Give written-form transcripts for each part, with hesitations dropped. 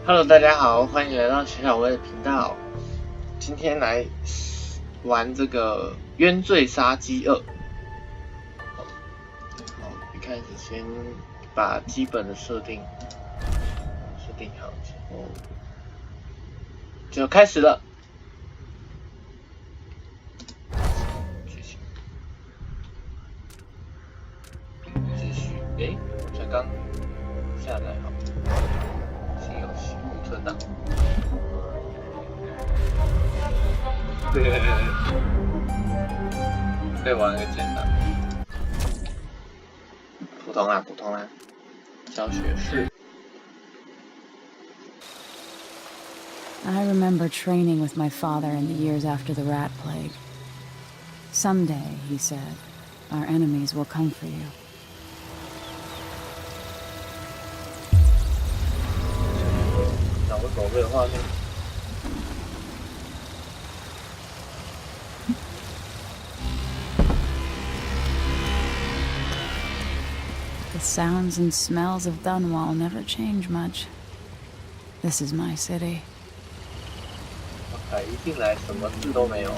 Hello， 大家好，欢迎来到小小威的频道。今天来玩这个《冤罪杀机2》。好，一开始先把基本的设定好之后，就开始了。继续，我才刚下载好。新游戏储存档。可以玩个简单。普通啊，小学士。I remember training with my father in the years after the rat plague. Someday, he said, our enemies will come for you. The sounds and smells of Dunwall never change much. This is my city. 一进来什么事都没有，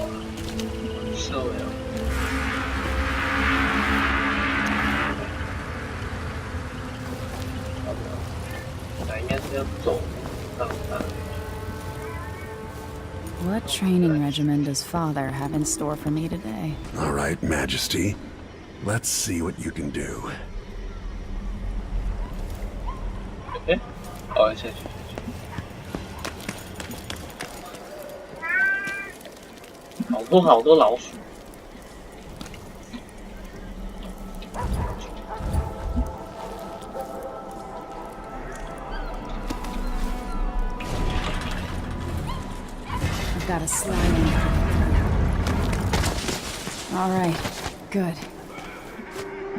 事都没有。应该是要走上山。What training regimen does Father have in store for me today? All right, Majesty. Let's see what you can do. 下去。好多老鼠。I've got a slide in. All right, good.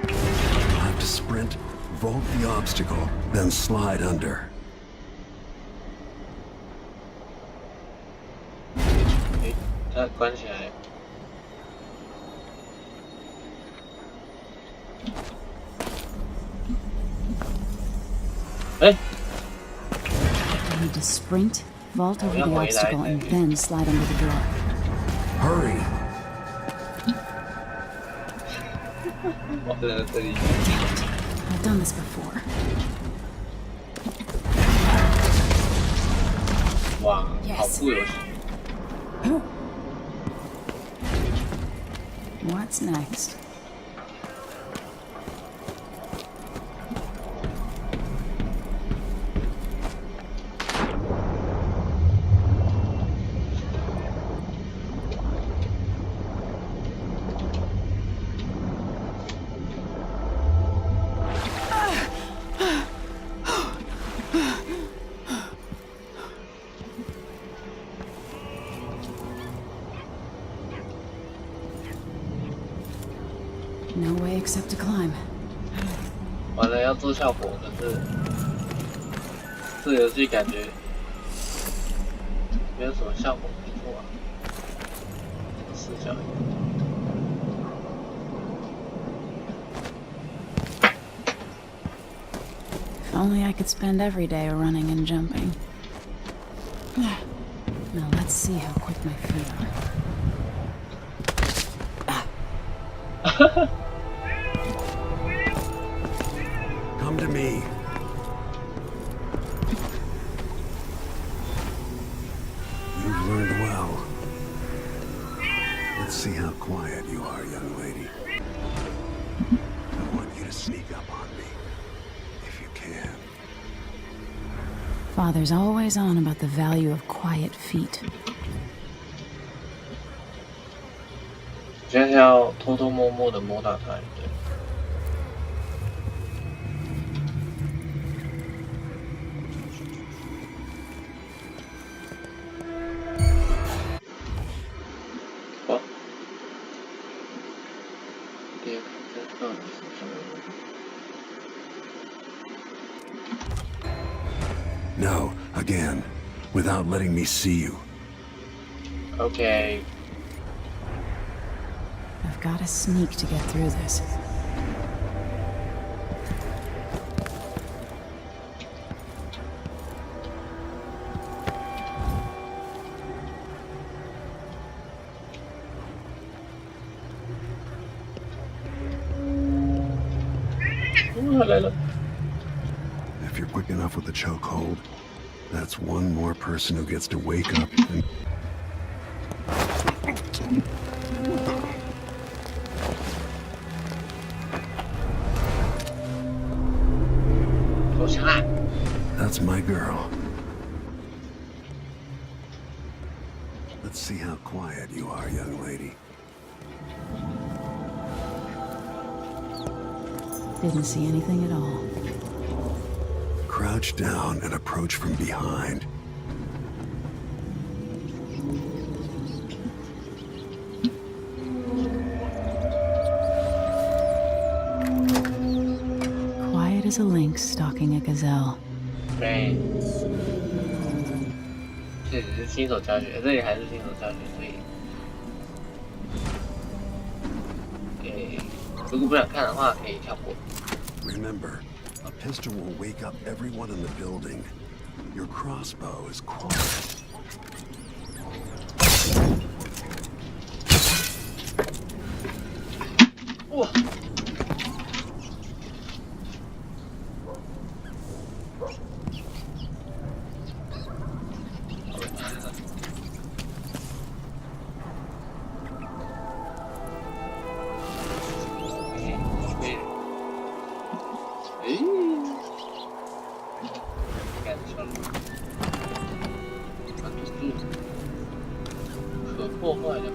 You'll have to sprint, vault the obstacle, then slide under. 它关起来。I need to sprint, vault over the obstacle, and then slide under the door. Hurry! I've done this before. Wow, yes. What's next? No way except to climb. 完了要做效果，可是这个游戏感觉没有什么效果可以做啊。视角。If only I could spend every day running and jumping. Now let's see how quick my feet are. Come to me. You've learned well. Let's see how quiet you are, young lady. I want you to sneak up on me, if you can. Father's always on about the value of quiet feet. 现在要偷偷摸摸的摸到它，对。No, again, without letting me see you. Okay. I've got to sneak to get through this. 来了。 If you're quick enough with the chokehold, that's one more person who gets to wake up and... 投降啊！ That's my girl. Let's see how quiet you are, young lady. Didn't see anything at all. Crouch down and approach from behind. Quiet as a lynx stalking a gazelle. 对，这只是新手教学，这里还是新手教学，所以，如果不想看的话，可以跳过。 Remember, a pistol will wake up everyone in the building. Your crossbow is quiet. 哇！感受关注度可破坏的。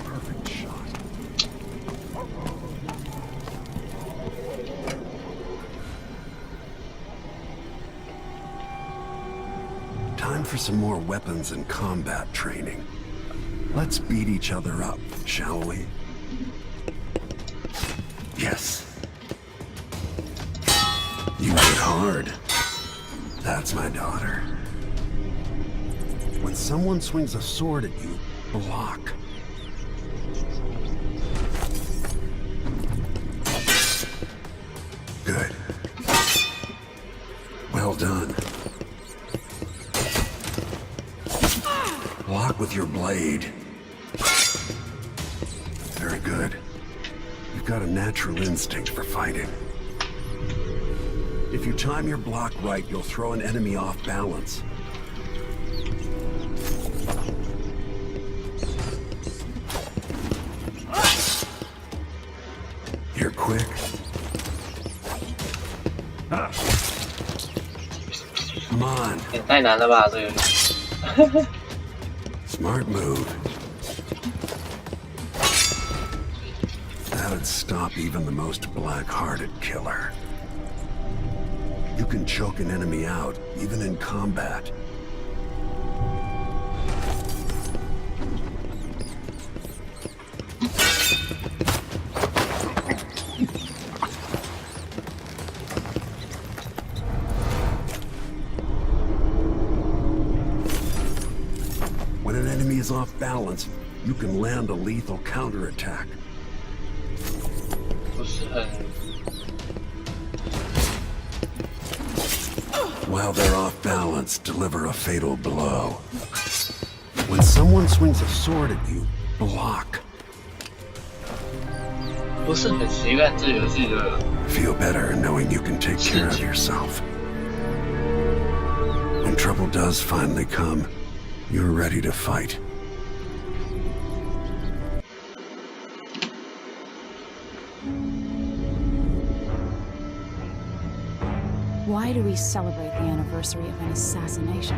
Perfect shot. Time for some more weapons and combat training. Let's beat each other up, shall we? Yes. You hit hard. That's my daughter. When someone swings a sword at you, block. Good. Well done. Block with your blade. Very good. You've got a natural instinct for fighting. If you time your block right, you'll throw an enemy off balance. You're quick. Come on. 也太难了吧，这游戏。Smart move. That'd stop even the most black-hearted killer. You can choke an enemy out, even in combat. When an enemy is off balance, you can land a lethal counterattack. 不是很 While they're off balance, deliver a fatal blow. When someone swings a sword at you, block. 不是很习惯这游戏的。 Feel better knowing you can take care of yourself. When trouble does finally come, you're ready to fight. Why do we celebrate the anniversary of an assassination?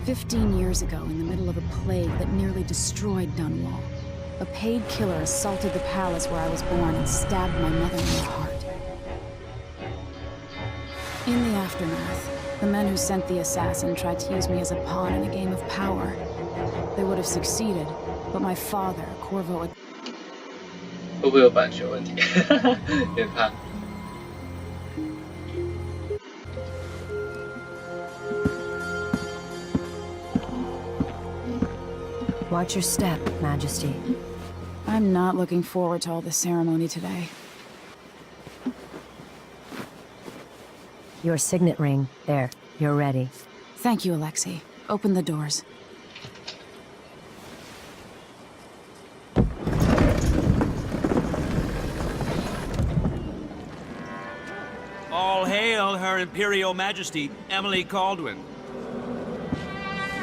15 years ago, in the middle of a plague that nearly destroyed Dunwall, a paid killer assaulted the palace where I was born and stabbed my mother in the heart. In the aftermath, the men who sent the assassin tried to use me as a pawn in a game of power. They would have succeeded, but my father, Corvo... 会不会有版权问题？有点怕。 Watch your step, Majesty. I'm not looking forward to all the ceremony today. Your signet ring. There. You're ready. Thank you, Alexei. Open the doors. All hail Her Imperial Majesty, Emily Caldwin.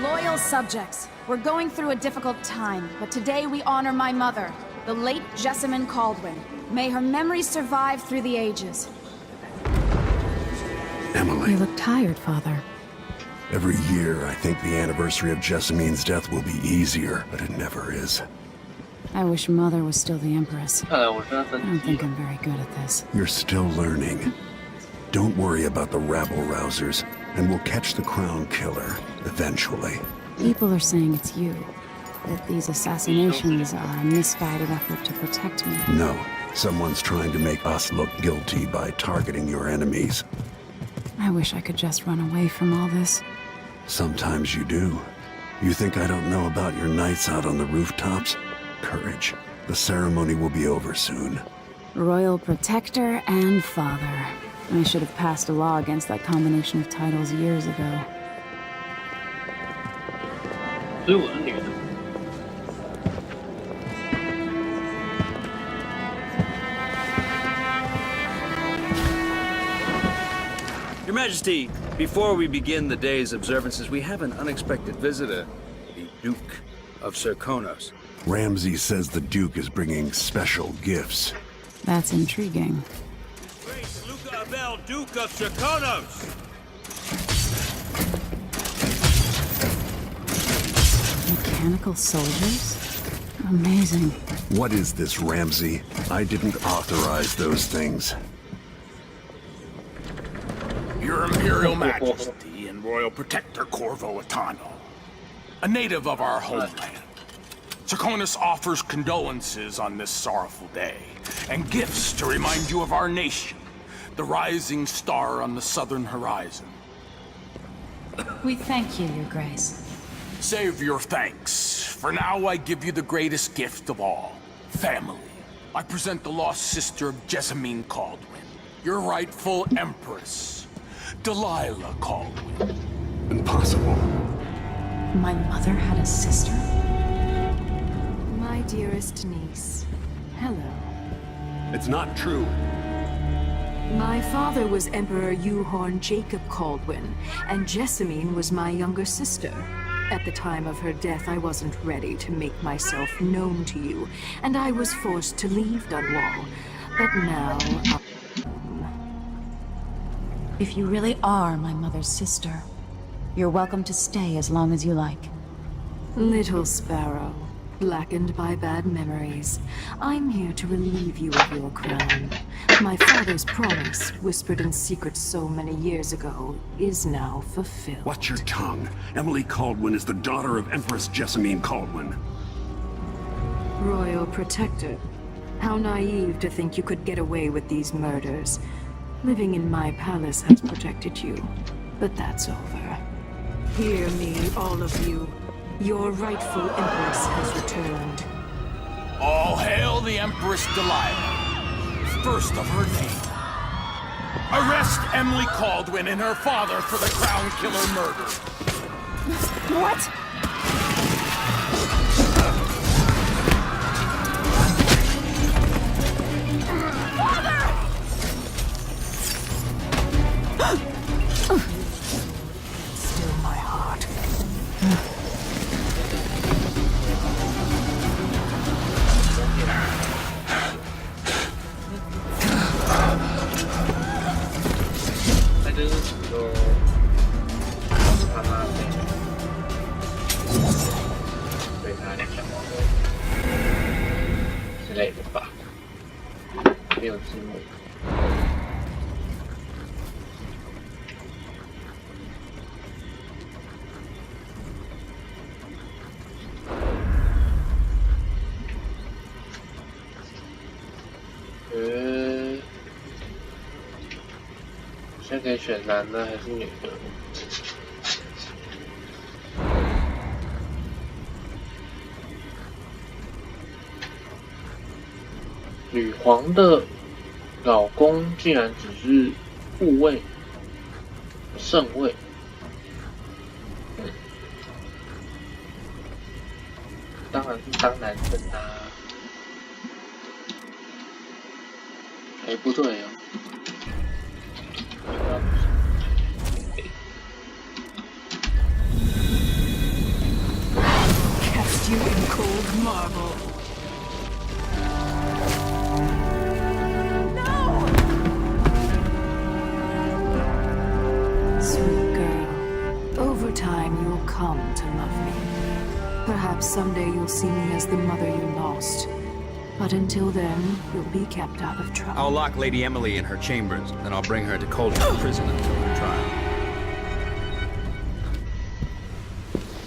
Loyal subjects, we're going through a difficult time, but today we honor my mother, the late Jessamine Caldwin. May her memory survive through the ages. Emily. You look tired, Father. Every year, I think the anniversary of Jessamine's death will be easier, but it never is. I wish Mother was still the Empress. 看来我是要生 I don't 气 think I'm very good at this. You're still learning. Don't worry about the rabble-rousers, and we'll catch the crown killer, eventually. People are saying it's you, that these assassinations are a misguided effort to protect me. No, someone's trying to make us look guilty by targeting your enemies. I wish I could just run away from all this. Sometimes you do. You think I don't know about your nights out on the rooftops? Courage. The ceremony will be over soon. Royal Protector and Father. I should have passed a law against that combination of titles years ago. 所以我是女的。 Your Majesty, before we begin the day's observances, we have an unexpected visitor, the Duke of Serkonos. Ramsay says the Duke is bringing special gifts. That's intriguing. Grace Luca Abel, Duke of Serkonos! Mechanical soldiers? Amazing. What is this, Ramsay? I didn't authorize those things. Your Imperial Majesty and Royal Protector Corvo Atano, a native of our homeland. Serkonos offers condolences on this sorrowful day, and gifts to remind you of our nation, the rising star on the southern horizon. We thank you, Your Grace. Save your thanks. For now, I give you the greatest gift of all, family. I present the lost sister of Jessamine Caldwin, your rightful empress, Delilah Caldwin. Impossible. My mother had a sister? My dearest niece. Hello. It's not true. My father was Emperor Yuhorn Jacob Caldwin, and Jessamine was my younger sister. At the time of her death, I wasn't ready to make myself known to you, and I was forced to leave Dunwall. But now... If you really are my mother's sister, you're welcome to stay as long as you like. Little sparrow, blackened by bad memories, I'm here to relieve you of your crown. My father's promise, whispered in secret so many years ago, is now fulfilled. Watch your tongue. Emily Caldwin is the daughter of Empress Jessamine Caldwin. Royal Protector, how naive to think you could get away with these murders. Living in my palace has protected you, but that's over. Hear me, all of you. Your rightful Empress has returned. All hail the Empress Delilah, first of her name. Arrest Emily Caldwin and her father for the Crown Killer murder. What? Still my heart. Ê, 现在可以选男的还是女的？女皇的老公竟然只是护卫，圣位。当然是当男生啦。哎，不对哦。Cast you in cold marble. No! Sweet girl, over time you'll come to love me. Perhaps someday you'll see me as the mother you lost. But until then, you'll be kept out of trouble. I'll lock Lady Emily in her chambers, then I'll bring her to Coldstream Prison until her trial.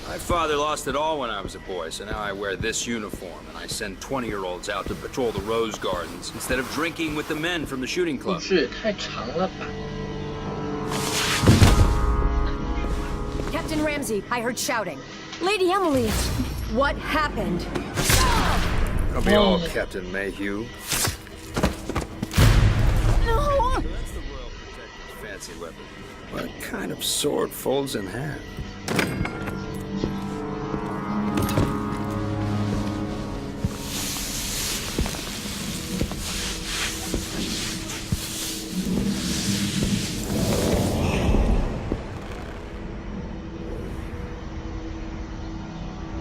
My father lost it all when I was a boy, so now I wear this uniform, and I send 20-year-olds out to patrol the Rose Gardens instead of drinking with the men from the shooting 故 club. 事也太长了吧？ Captain Ramsey, I heard shouting. Lady Emily, what happened? That'll be all, Captain Mayhew. No! That's the Royal Protector's fancy weapon. What kind of sword folds in half?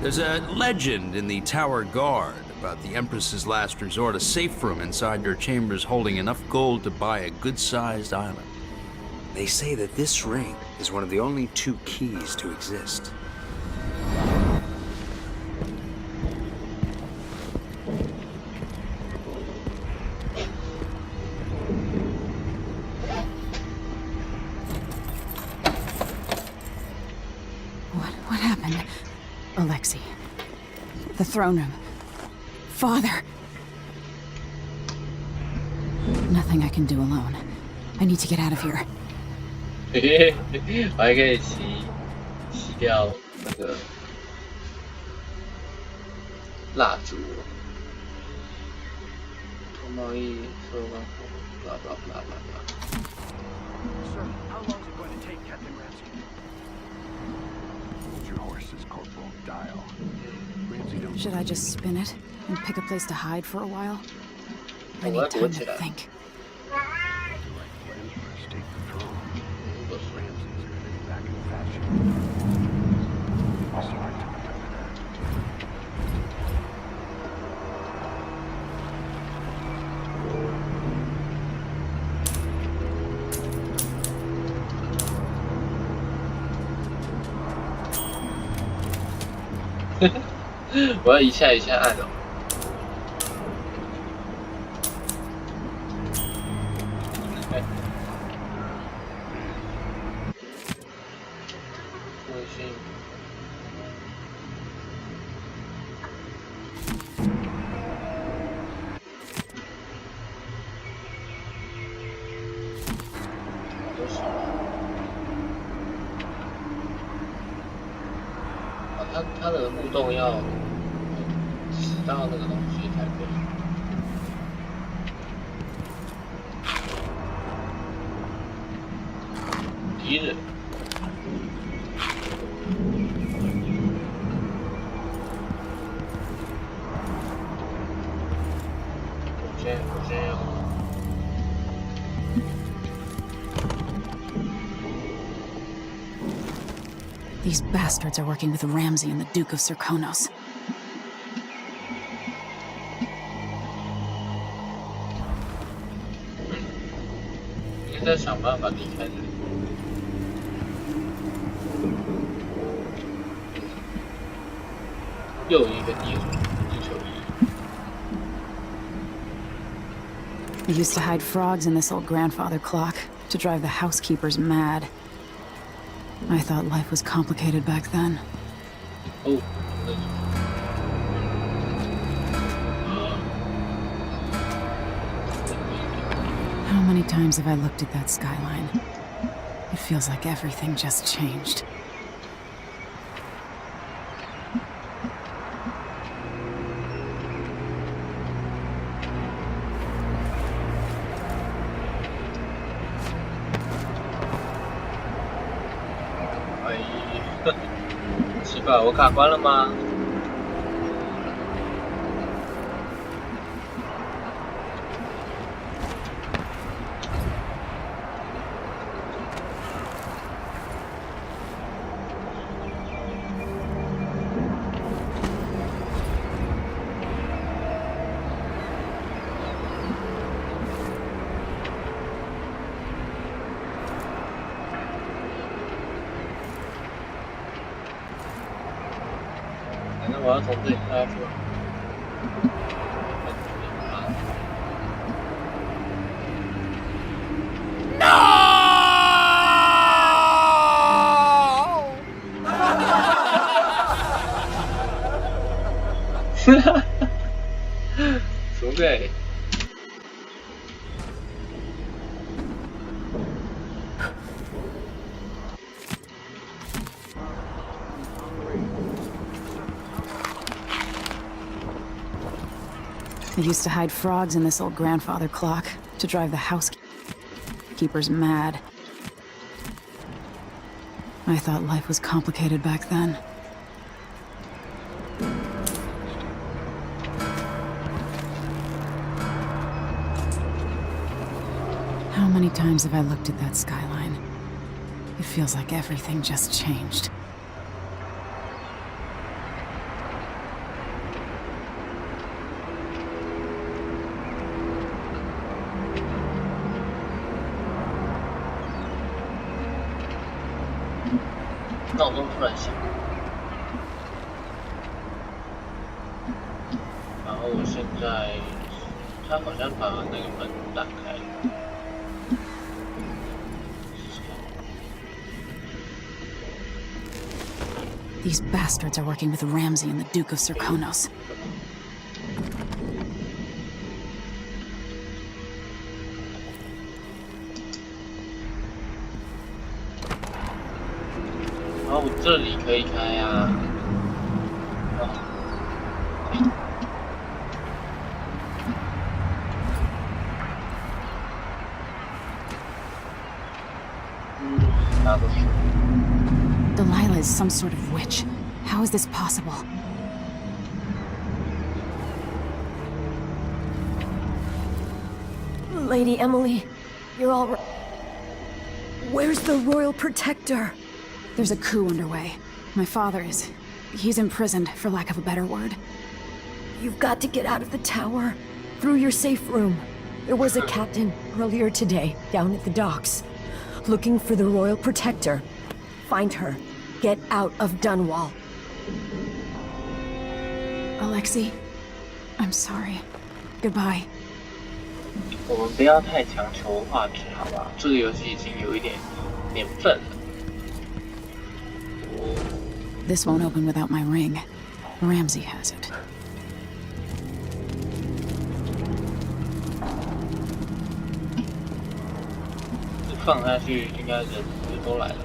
There's a legend in the Tower Guard about the Empress's last resort, a safe room inside your chambers holding enough gold to buy a good-sized island. They say that this ring is one of the only 2 keys to exist. What happened? Alexei. The throne room. Father. Nothing I can do alone. I need to get out of here. 嘿嘿嘿，我还可以洗掉那个蜡烛。同贸易收关口，blah blah blah blah blah。 Sir, how long is it going to take, Captain Ramsey? Hold your horses, Corporal. Dial. Ramsey don't... Should I just spin it and pick a place to hide for a while? I need time to think. Empress take the throne. Ramsey's gonna be back in fashion. Sorry to remember that. 我要一下一下按哦。微信。都行了。啊，它的互动要使到那个东西才可以。敌人。我先要。 These bastards are working with Ramsey and the Duke of Serkonos. 你在想办法离开这里。又一个地球仪。 I used to hide frogs in this old grandfather clock to drive the housekeepers mad. I thought life was complicated back then. Oh. How many times have I looked at that skyline? It feels like everything just changed. 奇怪，我卡关了吗？反正我要从这里开出来。什么鬼I used to hide frogs in this old grandfather clock to drive the housekeepers mad. I thought life was complicated back then. How many times have I looked at that skyline? It feels like everything just changed.闹钟突然响，然后我现在，他好像把那个门打开了。These bastards are working with Ramsey and the Duke of Serkonos. Oh, 这里可以开呀。大多数。Delilah is some sort of witch. How is this possible? Lady Emily, you're all right. Where's the royal protector? There's a coup underway. My father is... he's imprisoned, for lack of a better word. You've got to get out of the tower, through your safe room. There was a captain earlier today, down at the docks, looking for the royal protector. Find her. Get out of Dunwall. Alexei, I'm sorry. Goodbye. 我们不要太强求画质，好吧？这个游戏已经有一点年份了。This won't open without my ring. Ramsey has it. 放下去，应该人都来了。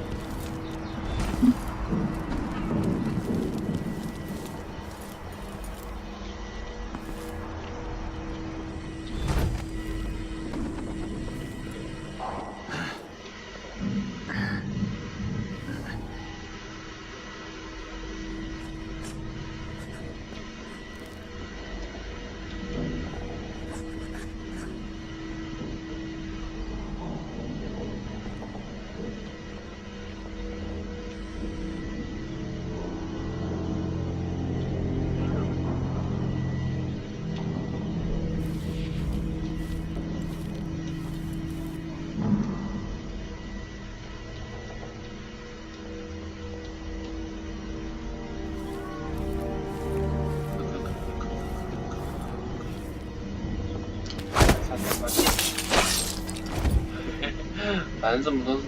反正这么多字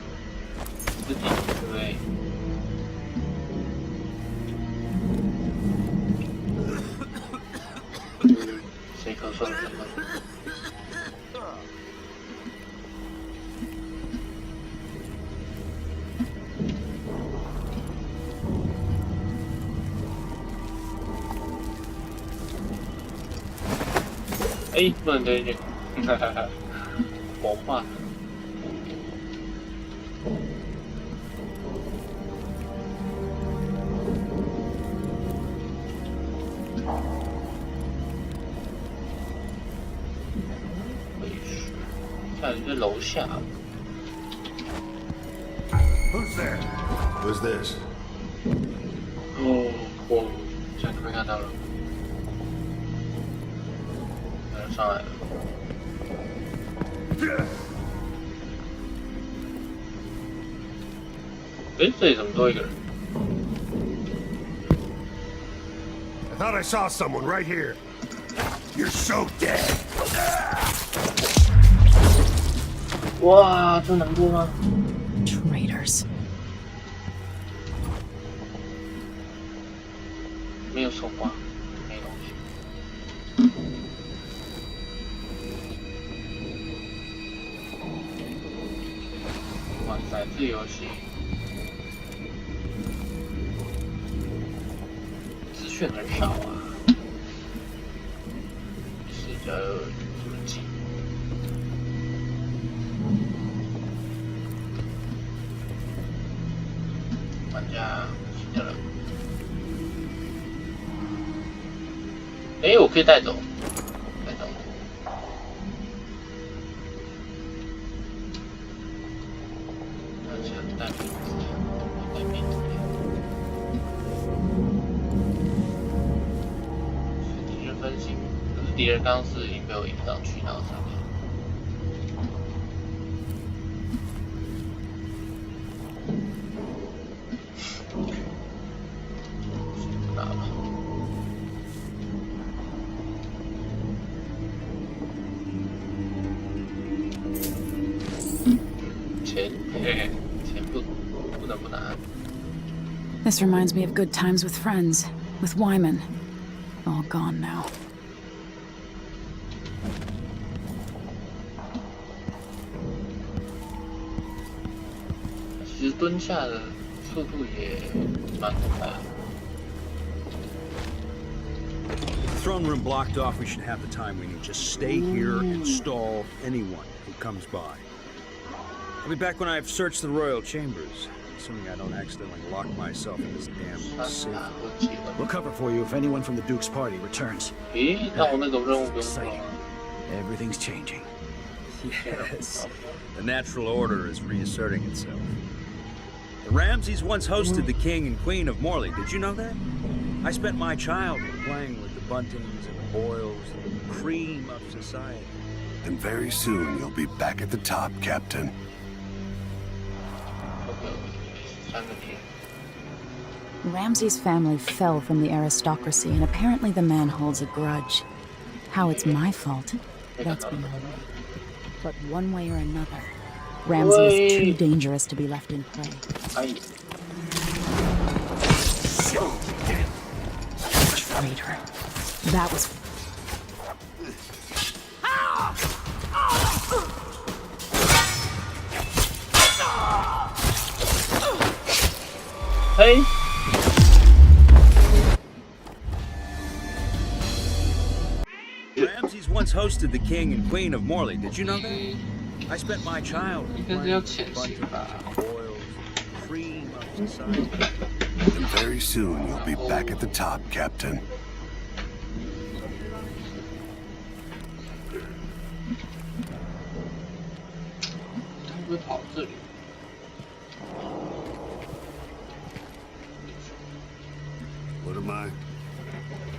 体，对不对？谁咳嗽？谁咳嗽？哎，不能对进，哈哈哈，活化。还有一个楼下。Who's there? Who's this? 哦，我现在被看到了，有人上来了。诶，这里怎么多一个人？ I thought I saw someone right here. You're so dead. 哇，这能过吗？ Traitors. 没有手花，没东西。哇塞，这游戏资讯很少啊，试着怎么记。玩家记得了。 哎，我可以带走，带走。而且带名字，带名字。是敌人分析，可是敌人刚刚是已经被我引上去到上面。不打了。 This reminds me of good times with friends, with Wyman. All gone now. 其实蹲下的速度也蛮快的。 Throne room blocked off. We should have the time we need. Just stay here and stall anyone who comes by. I'll be back when I've searched the royal chambers. Assuming I don't accidentally lock myself in this damn safe. We'll cover for you if anyone from the Duke's party returns. 咦，那我那个任务不用做 Exciting. Everything's changing. Yes, the natural order is reasserting itself. The Ramseys once hosted the king and queen of Morley. Did you know that? I spent my childhood playing with the Buntings and the Boyles, the cream of society. And very soon you'll be back at the top, Captain. Ramsay's family fell from the aristocracy, and apparently the man holds a grudge. How it's my fault, that's beyond me. But one way or another, Ramsay is too dangerous to be left in play. Traitor. That was... Hey. Ramses once hosted the king and queen of Morley. Did you know that? I spent my childhood playing with the Buntings and the Boyles, the cream of society. And very soon you'll be back at the top, Captain. 会跑这里。What am I? I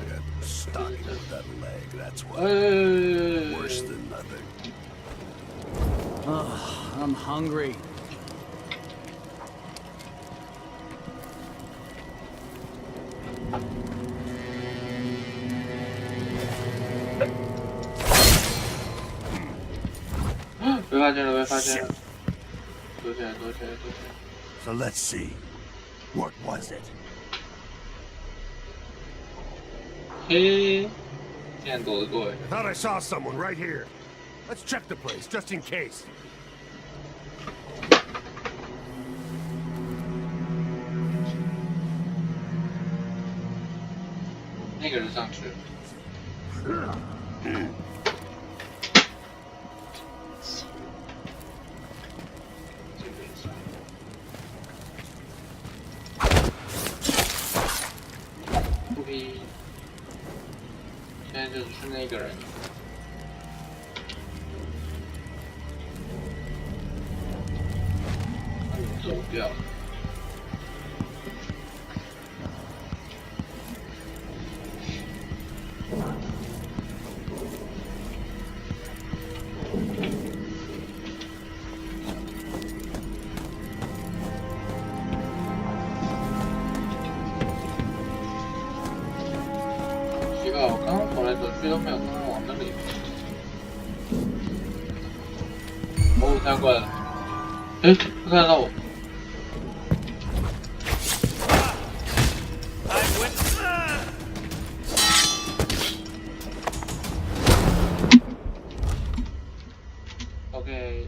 got stuck in that leg, that's what. Worse than nothing. Oh, I'm hungry. So let's see. What was it? 嘿，竟然躲得过来。 I thought I saw someone right here. Let's check the place, just in case. 那个人上去了。不逼，现在就只是那个人。掉了。奇怪，我刚刚走来走去都没有看到往那里。哦，他过来了。哎，他看得到我。OK。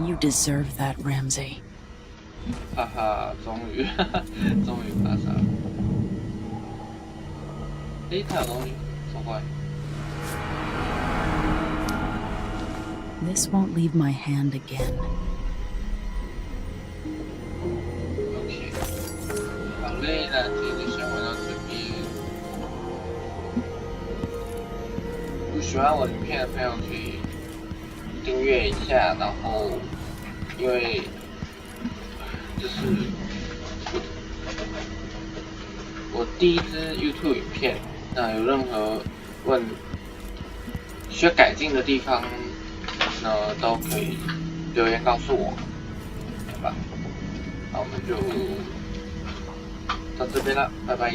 You deserve that, Ramsey. 哈哈，终于爬上了。诶，他有东西，走过来。This won't leave my hand again. OK， 好累了，今天就先玩到这边。如果喜欢我影片的朋友可以订阅一下，然后因为这是我第一支 YouTube 影片，那有任何需要改进的地方呢，都可以留言告诉我，好吧？那我们就到这边了，拜拜。